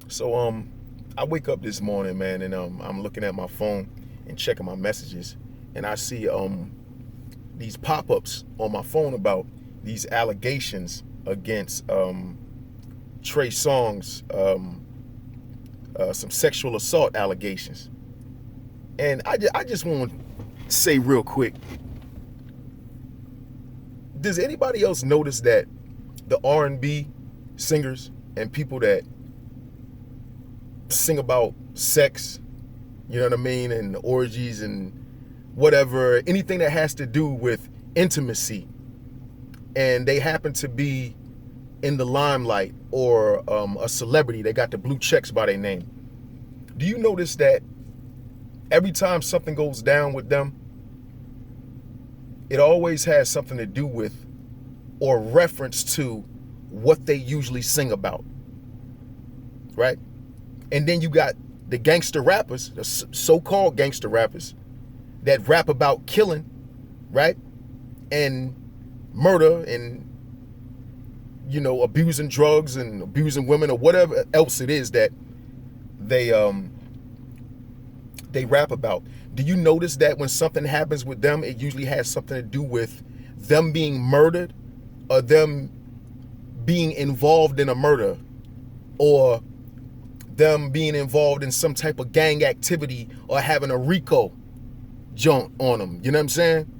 So I wake up this morning, man, and I'm looking at my phone and checking my messages, and I see these pop-ups on my phone about these allegations against Trey Songz, some sexual assault allegations. And I just want to say real quick, does anybody else notice that the R&B singers and people that sing about sex, you know what I mean, and orgies and whatever, anything that has to do with intimacy, and they happen to be in the limelight or a celebrity, they got the blue checks by their name. Do you notice that every time something goes down with them, it always has something to do with or reference to what they usually sing about, right? And then you got the gangster rappers, the so-called gangster rappers that rap about killing, right? And murder and, you know, abusing drugs and abusing women or whatever else it is that they rap about. Do you notice that when something happens with them, it usually has something to do with them being murdered or them being involved in a murder or them being involved in some type of gang activity or having a RICO joint on them? You know what I'm saying?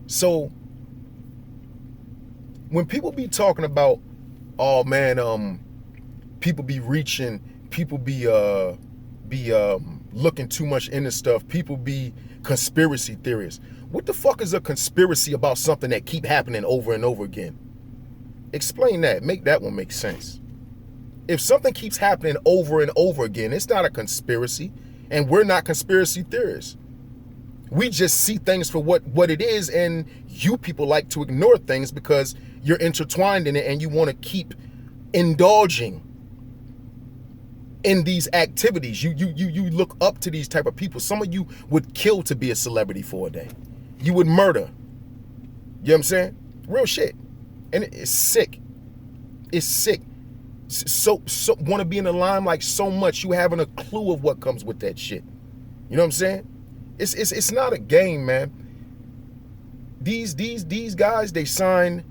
So when people be talking about, oh man, people be reaching, people be looking too much into stuff, people be conspiracy theorists. What the fuck is a conspiracy about something that keep happening over and over again? Explain that. Make that one make sense. If something keeps happening over and over again, it's not a conspiracy, and we're not conspiracy theorists. We just see things for what it is, and you people like to ignore things because you're intertwined in it and you want to keep indulging in these activities. You look up to these type of people. Some of you would kill to be a celebrity for a day. You would murder. You know what I'm saying? Real shit. And it's sick. It's sick. So want to be in the limelight so much you haven't a clue of what comes with that shit. You know what I'm saying? It's not a game, man. These guys, they sign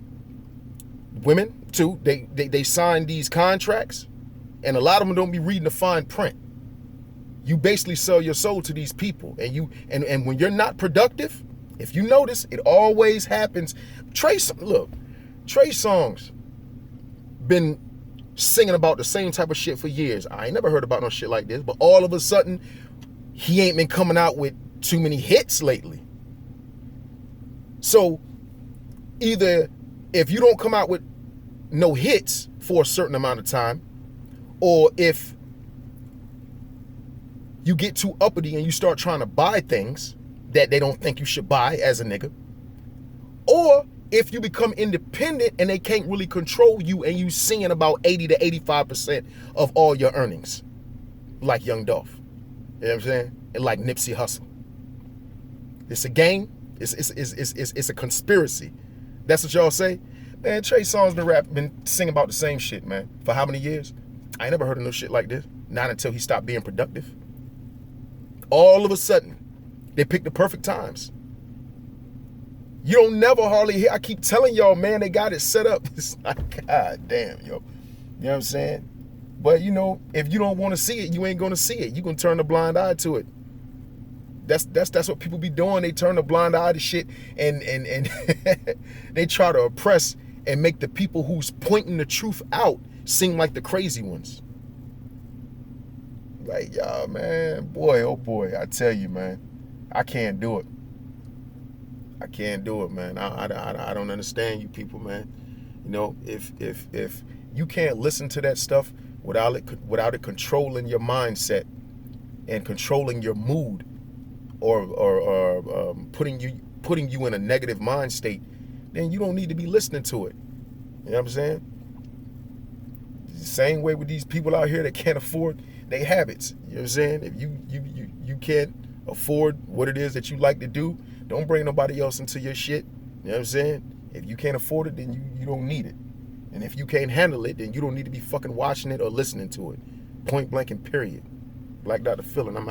women too. They sign these contracts, and a lot of them don't be reading the fine print. You basically sell your soul to these people, and when you're not productive, if you notice, it always happens. Trey Songz been singing about the same type of shit for years. I ain't never heard about no shit like this, but all of a sudden, he ain't been coming out with too many hits lately. So either if you don't come out with no hits for a certain amount of time, or if you get too uppity and you start trying to buy things that they don't think you should buy as a nigga, or if you become independent and they can't really control you and you singing about 80 to 85% of all your earnings, like Young Dolph. You know what I'm saying? And like Nipsey Hussle. It's a game. It's a conspiracy. That's what y'all say? Man, Trey Songz been singing about the same shit, man, for how many years? I ain't never heard of no shit like this. Not until he stopped being productive. All of a sudden, they picked the perfect times. You don't never hardly hear. I keep telling y'all, man, they got it set up. It's like, god damn, yo. You know what I'm saying? But you know, if you don't want to see it, you ain't gonna see it. You gonna turn a blind eye to it. That's what people be doing. They turn a blind eye to shit, and they try to oppress and make the people who's pointing the truth out seem like the crazy ones. Like, y'all, man, boy, oh boy, I tell you, man, I can't do it. I can't do it, man. I don't understand you people, man. You know, if you can't listen to that stuff without it controlling your mindset and controlling your mood, or putting you in a negative mind state, then you don't need to be listening to it. You know what I'm saying? The same way with these people out here that can't afford their habits. You know what I'm saying? If you can't afford what it is that you like to do, don't bring nobody else into your shit. You know what I'm saying? If you can't afford it, then you don't need it. And if you can't handle it, then you don't need to be fucking watching it or listening to it. Point blank and period. Black Dr. Phil, and I'm